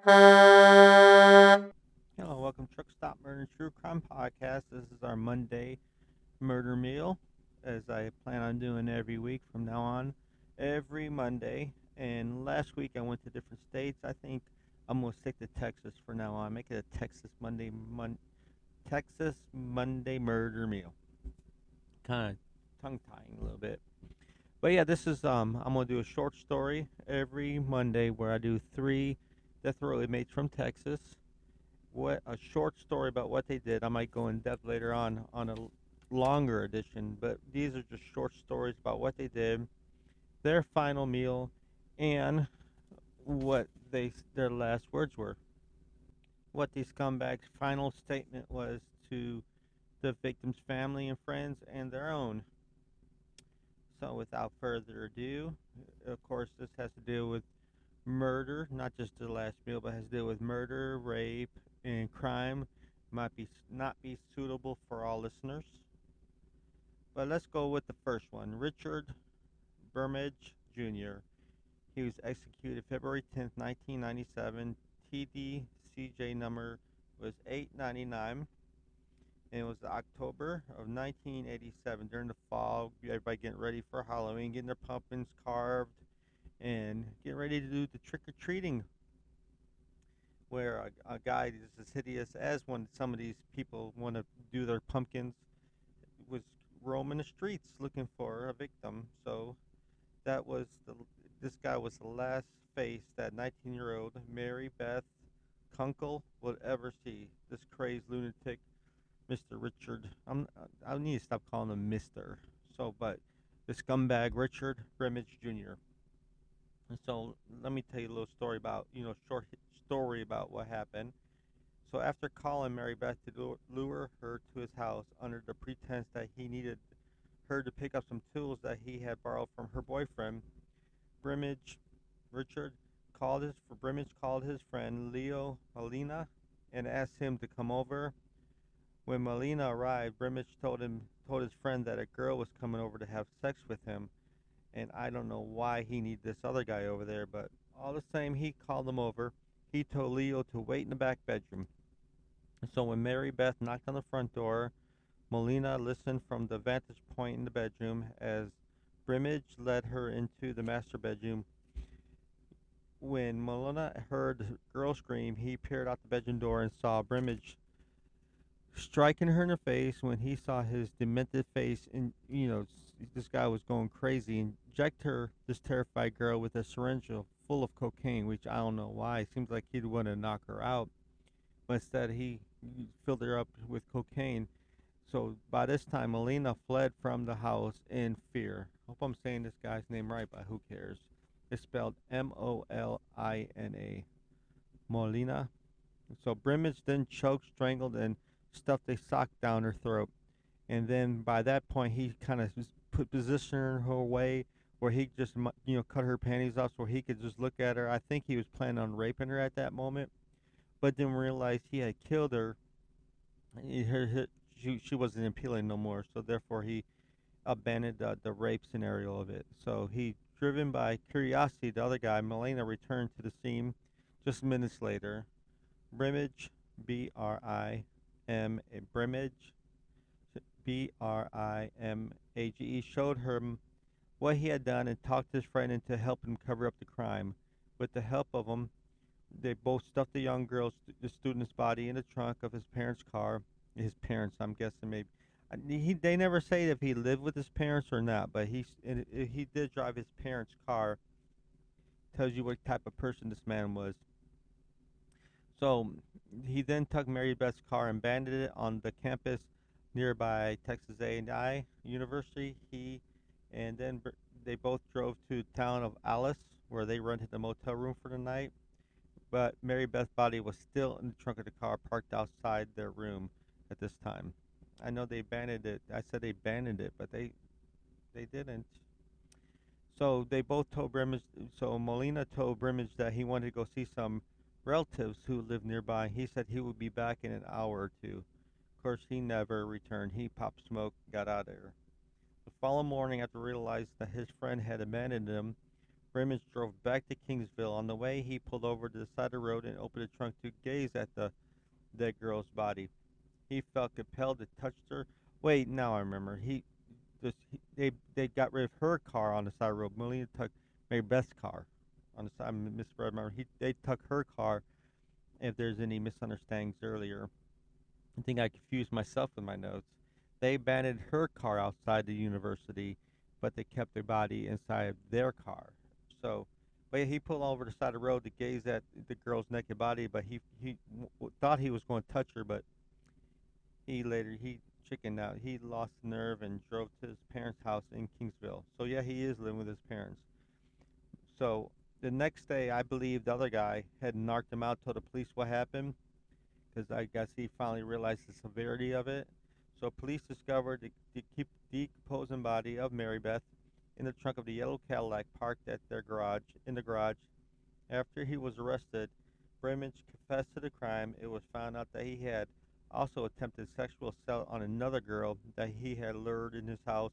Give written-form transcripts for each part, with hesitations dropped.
Hello, welcome to Truck Stop Murder and True Crime Podcast. This is our Monday murder meal, as I plan on doing every week from now on, every Monday. And last week I went to different states. I think I'm gonna stick to Texas for now on. Make it a Texas Monday murder meal. Kind of tongue tying a little bit. But yeah, this is I'm gonna do a short story every Monday where I do three death row inmates from Texas. What a short story about what they did. I might go in depth later on a longer edition, but these are just short stories about what they did, their final meal, and what their last words were. What these scumbags' final statement was to the victim's family and friends and their own. So without further ado, of course, this has to do with murder, not just the last meal, but has to do with murder, rape, and crime. Might be not be suitable for all listeners. But let's go with the first one. Richard BRIMAGE Jr. He was executed February 10th, 1997. TDCJ number was 899. And it was October of 1987 during the fall. Everybody getting ready for Halloween, getting their pumpkins carved, and getting ready to do the trick or treating, where a guy is as hideous as when some of these people want to do their pumpkins was roaming the streets looking for a victim. So that was this guy was the last face that 19-year-old Mary Beth Kunkel would ever see. This crazed lunatic, Mr. Richard. I need to stop calling him Mr. So, but the scumbag Richard BRIMAGE Jr. And so let me tell you a little story about, short story about what happened. So after calling Mary Beth to lure her to his house under the pretense that he needed her to pick up some tools that he had borrowed from her boyfriend, Brimage Richard Brimage called his friend Leo Molina and asked him to come over. When Molina arrived, Brimage told his friend that a girl was coming over to have sex with him, and I don't know why he needed this other guy over there, but all the same, he called him over. He told Leo to wait in the back bedroom. And so when Mary Beth knocked on the front door, Molina listened from the vantage point in the bedroom as Brimage led her into the master bedroom. When Molina heard the girl scream, he peered out the bedroom door and saw Brimage striking her in the face. When he saw his demented face, and this guy was going crazy, inject her, this terrified girl, with a syringe full of cocaine, which I don't know why. It seems like he'd want to knock her out, but instead he filled her up with cocaine. So by this time, Molina fled from the house in fear. Hope I'm saying this guy's name right, but who cares? It's spelled Molina. Molina. So Brimage then choked, strangled, and stuffed a sock down her throat. And then by that point, he kind of positioned her away where he just, cut her panties off so he could just look at her. I think he was planning on raping her at that moment, but didn't realize he had killed her. She wasn't appealing no more, so therefore he abandoned the rape scenario of it. So he, driven by curiosity, the other guy, Molina, returned to the scene just minutes later. Brimage, Brimage, Brimage, showed him what he had done and talked his friend into helping him cover up the crime. With the help of him, they both stuffed the young the student's body in the trunk of his parents' car. His parents, I'm guessing, maybe. They never say if he lived with his parents or not, but he did drive his parents' car. Tells you what type of person this man was. So he then took Mary Beth's car and abandoned it on the campus nearby Texas A&I University. And then they both drove to the town of Alice, where they rented a motel room for the night. But Mary Beth's body was still in the trunk of the car parked outside their room at this time. I know they abandoned it. I said they abandoned it, but they didn't. So they both told Brimage. So Molina told Brimage that he wanted to go see some relatives who lived nearby. He said he would be back in an hour or two. Of course, he never returned. He popped smoke, got out of there. The following morning, after realizing that his friend had abandoned him, Brimage drove back to Kingsville. On the way, he pulled over to the side of the road and opened the trunk to gaze at the dead girl's body. He felt compelled to touch her. Wait, now I remember. They got rid of her car on the side of the road. Melina took Mary Beth's car on the side. I misread. They took her car. If there's any misunderstandings earlier, I think I confused myself with my notes. They abandoned her car outside the university, but they kept the body inside of their car. So, but he pulled over the side of the road to gaze at the girl's naked body, but he thought he was going to touch her, but he chickened out. He lost the nerve and drove to his parents' house in Kingsville. So yeah, he is living with his parents. So the next day, I believe the other guy had knocked him out, told the police what happened, because I guess he finally realized the severity of it. So police discovered the decomposing body of Mary Beth in the trunk of the yellow Cadillac parked at their garage. In the garage, after he was arrested, Brimage confessed to the crime. It was found out that he had also attempted sexual assault on another girl that he had lured in his house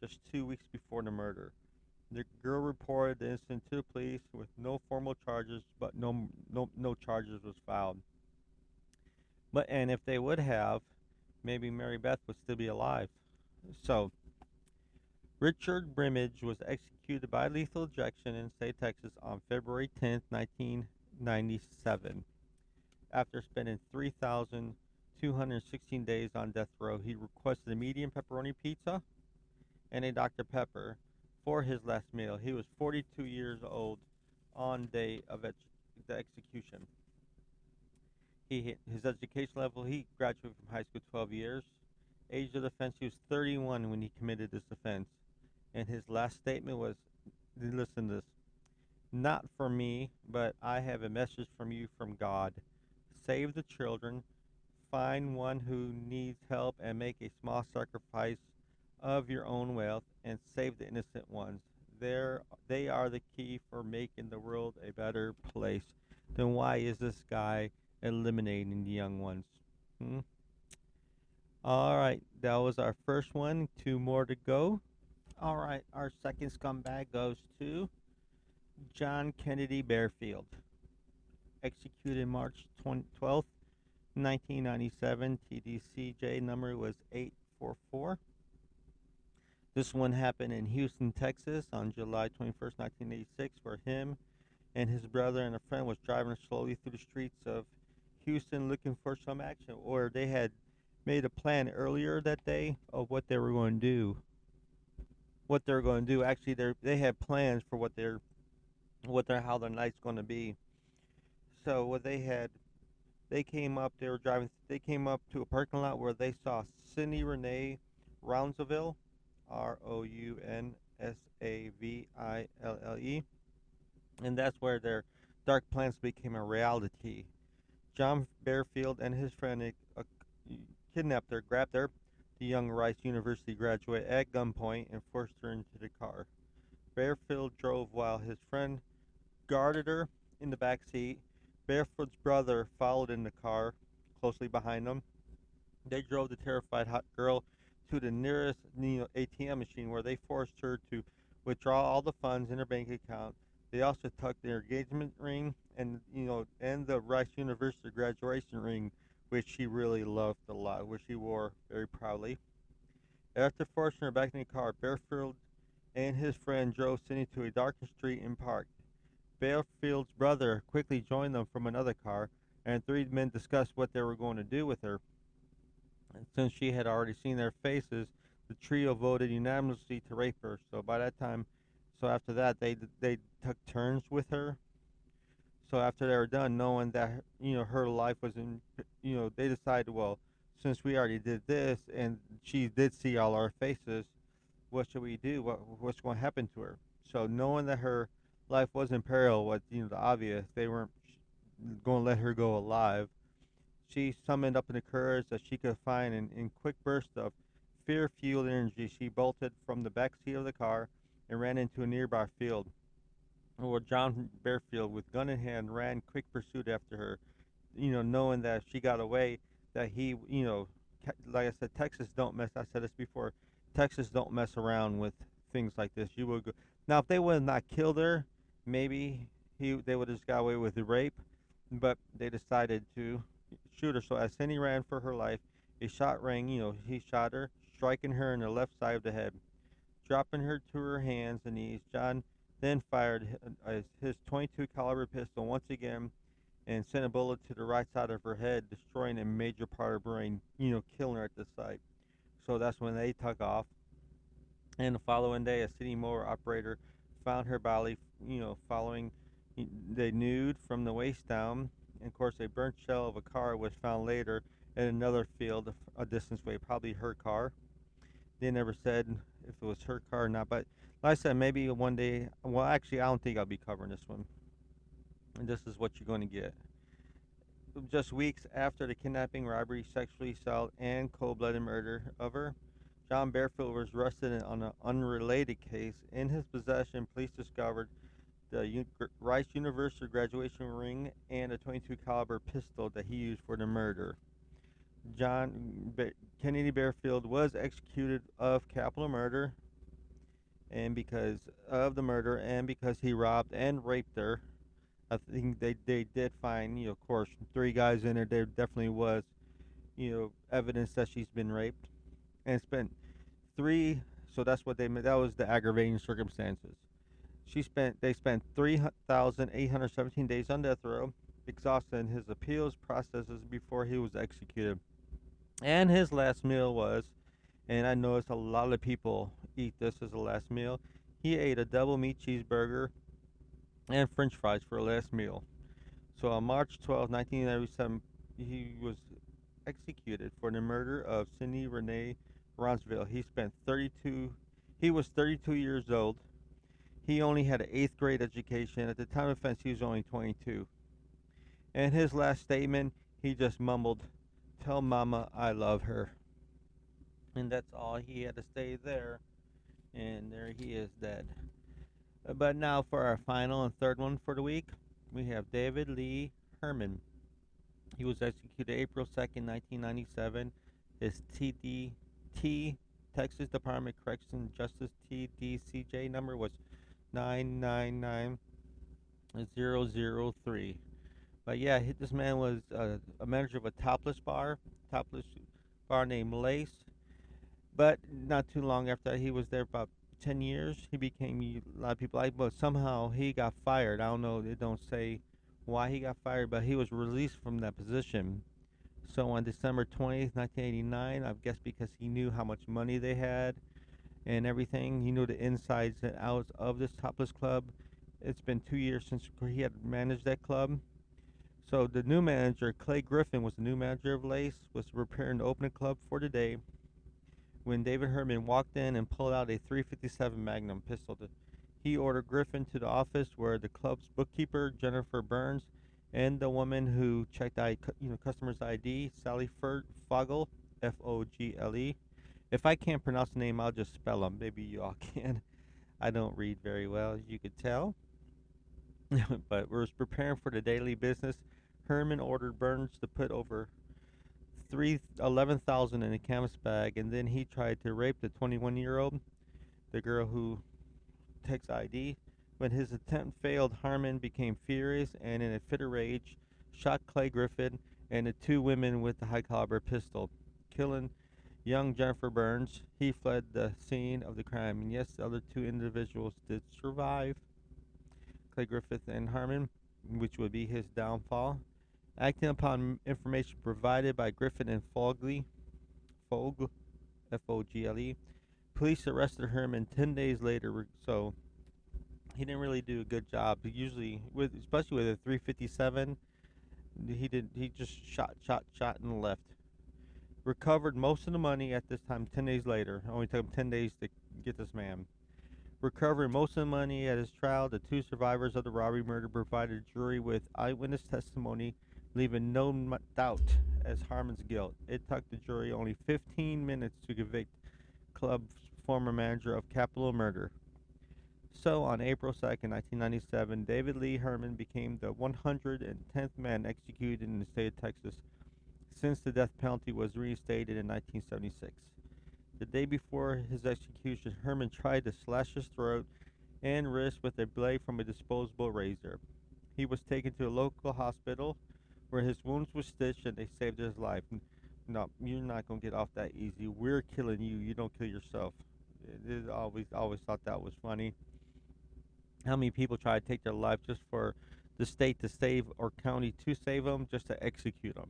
just 2 weeks before the murder. The girl reported the incident to the police with no formal charges, but no charges was filed. But and if they would have, maybe Mary Beth would still be alive. So Richard Brimage was executed by lethal injection in state Texas on February 10th, 1997. After spending 3,216 days on death row, he requested a medium pepperoni pizza and a Dr. Pepper for his last meal. He was 42 years old on day of the execution. His education level, he graduated from high school 12 years. Age of offense, he was 31 when he committed this offense. And his last statement was, listen to this, not for me, but I have a message from you from God. Save the children, find one who needs help, and make a small sacrifice of your own wealth, and save the innocent ones. They are the key for making the world a better place. Then why is this guy eliminating the young ones? All right, that was our first one. Two more to go. All right, our second scumbag goes to John Kennedy Barefield, executed March 12th, 1997. TDCJ number was 844. This one happened in Houston, Texas on July 21st, 1986, where him and his brother and a friend was driving slowly through the streets of Houston looking for some action, or they had made a plan earlier that day of what they were going to do. Actually, they had plans for how their night's going to be. So what they came up. They were driving. They came up to a parking lot where they saw Cindy Renee Rounsaville, Rounsaville, and that's where their dark plans became a reality. John Barefield and his friend kidnapped her, grabbed her, the young Rice University graduate, at gunpoint and forced her into the car. Barefield drove while his friend guarded her in the back seat. Barefield's brother followed in the car, closely behind them. They drove the terrified hot girl to the nearest ATM machine, where they forced her to withdraw all the funds in her bank account. They also took their engagement ring and the Rice University graduation ring, which she really loved a lot, which she wore very proudly. After forcing her back in the car, Barefield and his friend drove Cindy to a darkened street and parked. Barefield's brother quickly joined them from another car, and three men discussed what they were going to do with her. And since she had already seen their faces, the trio voted unanimously to rape her. So after that, they took turns with her. So after they were done, knowing that her life was in, they decided, well, since we already did this and she did see all our faces, what should we do? What's going to happen to her? So knowing that her life was in peril was the obvious. They weren't going to let her go alive. She summoned up the courage that she could find, and in quick bursts of fear-fueled energy, she bolted from the back seat of the car and ran into a nearby field. Where John Barefield, with gun in hand, ran quick pursuit after her. Knowing that if she got away, that he, like I said, Texas don't mess. I said this before. Texas don't mess around with things like this. You will go now if they would have not killed her. Maybe they would have just got away with the rape, but they decided to shoot her. So as Cindy ran for her life, a shot rang. He shot her, striking her in the left side of the head, dropping her to her hands and knees. John then fired his 22 caliber pistol once again and sent a bullet to the right side of her head, destroying a major part of her brain. Killing her at the site. So that's when they took off. And the following day, a city mower operator found her body, following the nude from the waist down. And of course, a burnt shell of a car was found later in another field a distance away, probably her car. They never said if it was her car or not, but like I said, maybe one day. Well, actually, I don't think I'll be covering this one. And this is what you're going to get. Just weeks after the kidnapping, robbery, sexually assault, and cold-blooded murder of her, John Barefield was arrested on an unrelated case. In his possession, police discovered the Rice University graduation ring and a 22 caliber pistol that he used for the murder. Kennedy Barefield was executed of capital murder, and because of the murder and because he robbed and raped her. I think they did find, of course, 3 guys in there. There definitely was, evidence that she's been raped and spent 3. So that's what that was the aggravating circumstances. They spent 3,817 days on death row, exhausting his appeals processes before he was executed. And his last meal was, and I noticed a lot of people eat this as a last meal, he ate a double meat cheeseburger and french fries for a last meal. So on March 12, 1997, he was executed for the murder of Cindy Renee Ronsville. He was 32 years old. He only had an 8th grade education. At the time of offense, he was only 22. And his last statement, he just mumbled, "Tell Mama I love her." And that's all he had to say there. And there he is dead. But now for our final and third one for the week, we have David Lee Herman. He was executed April 2nd, 1997. His Texas Department of Correction Justice TDCJ number was 999003. But yeah, this man was a manager of a topless bar named Lace. But not too long after that, he was there about 10 years. He became, a lot of people like, but somehow he got fired. I don't know, they don't say why he got fired, but he was released from that position. So on December 20th, 1989, I guess because he knew how much money they had and everything, he knew the insides and outs of this topless club. It's been 2 years since he had managed that club. So the new manager, Clay Griffin, was the new manager of Lace, was preparing to open the club for the day when David Herman walked in and pulled out a .357 Magnum pistol. He ordered Griffin to the office where the club's bookkeeper, Jennifer Burns, and the woman who checked customers' ID, Sally Fogle, Fogle. If I can't pronounce the name, I'll just spell them. Maybe you all can. I don't read very well, as you could tell. But we're preparing for the daily business. Herman ordered Burns to put over 11,000 in a canvas bag, and then he tried to rape the 21-year-old, the girl who takes ID. When his attempt failed, Herman became furious and, in a fit of rage, shot Clay Griffin and the 2 women with the high-caliber pistol, killing young Jennifer Burns. He fled the scene of the crime, and yes, the other 2 individuals did survive, Clay Griffith and Herman, which would be his downfall. Acting upon information provided by Griffin and Fogle, Fogle, police arrested Herman 10 days later. So he didn't really do a good job. Usually, especially with a .357, he just shot and left. Recovered most of the money at this time 10 days later. It only took him 10 days to get this man. Recovering most of the money at his trial, the 2 survivors of the robbery murder provided a jury with eyewitness testimony, leaving no doubt as Herman's guilt. It took the jury only 15 minutes to convict club's former manager of capital murder. So on April 2nd, 1997, David Lee Herman became the 110th man executed in the state of Texas since the death penalty was reinstated in 1976. The day before his execution, Herman tried to slash his throat and wrist with a blade from a disposable razor. He was taken to a local hospital where his wounds were stitched and they saved his life. No, you're not gonna get off that easy. We're killing you. You don't kill yourself. It always thought that was funny. How many people try to take their life just for the state to save or county to save them, just to execute them?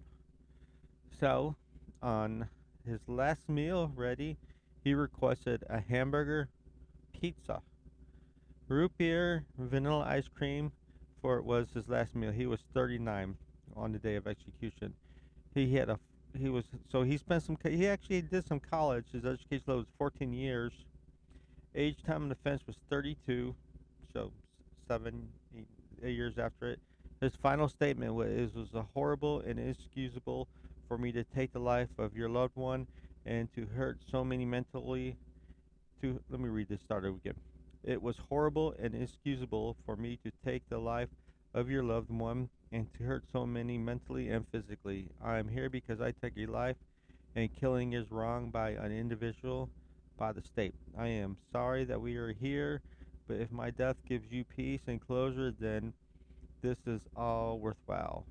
So, on his last meal ready, he requested a hamburger, pizza, root beer, vanilla ice cream, for it was his last meal. He was 39 on the day of execution. He had a he was so he spent some he actually did some college. His education level was 14 years. Age time of defense was 32, so 8 years after it. His final statement was, "It was a horrible and inexcusable for me to take the life of your loved one and to hurt so many mentally." Let me read this start over again. "It was horrible and inexcusable for me to take the life of your loved one and to hurt so many mentally and physically. I am here because I took a life, and killing is wrong by an individual, by the state. I am sorry that we are here, but if my death gives you peace and closure, then this is all worthwhile.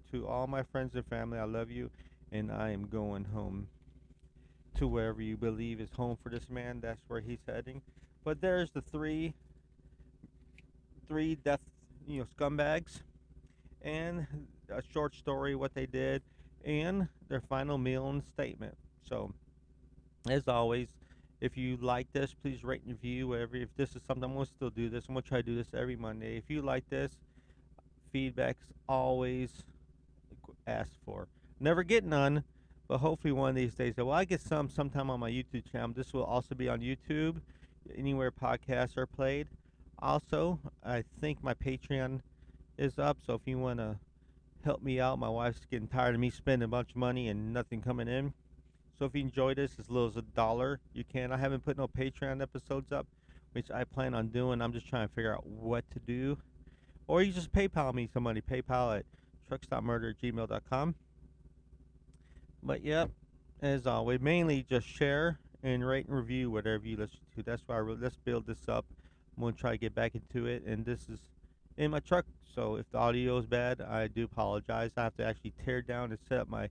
To all my friends and family, I love you, and I am going home." To wherever you believe is home for this man, that's where he's heading. But there's the three death, scumbags, and a short story what they did, and their final meal and statement. So, as always, if you like this, please rate and review whatever. If this is something, I'm gonna still do this. I'm gonna try to do this every Monday. If you like this, feedback's always asked for. Never get none, but hopefully one of these days. Well, I get some sometime on my YouTube channel. This will also be on YouTube, anywhere podcasts are played. Also, I think my Patreon is up, so if you want to help me out, my wife's getting tired of me spending a bunch of money and nothing coming in. So if you enjoy this, as little as $1, you can. I haven't put no Patreon episodes up, which I plan on doing. I'm just trying to figure out what to do. Or you just PayPal me some money. PayPal at truckstopmurder@gmail.com. But yep, as always, mainly just share and rate and review whatever you listen to. That's why let's build this up. I'm going to try to get back into it. And this is in my truck, so if the audio is bad, I do apologize. I have to actually tear down and set up my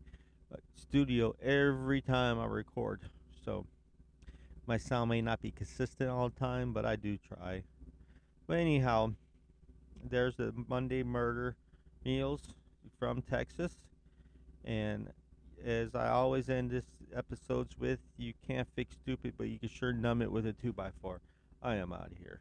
studio every time I record. So my sound may not be consistent all the time, but I do try. But anyhow, there's the Monday murder meals from Texas. And as I always end this episodes with, you can't fix stupid, but you can sure numb it with a 2x4. I am out of here.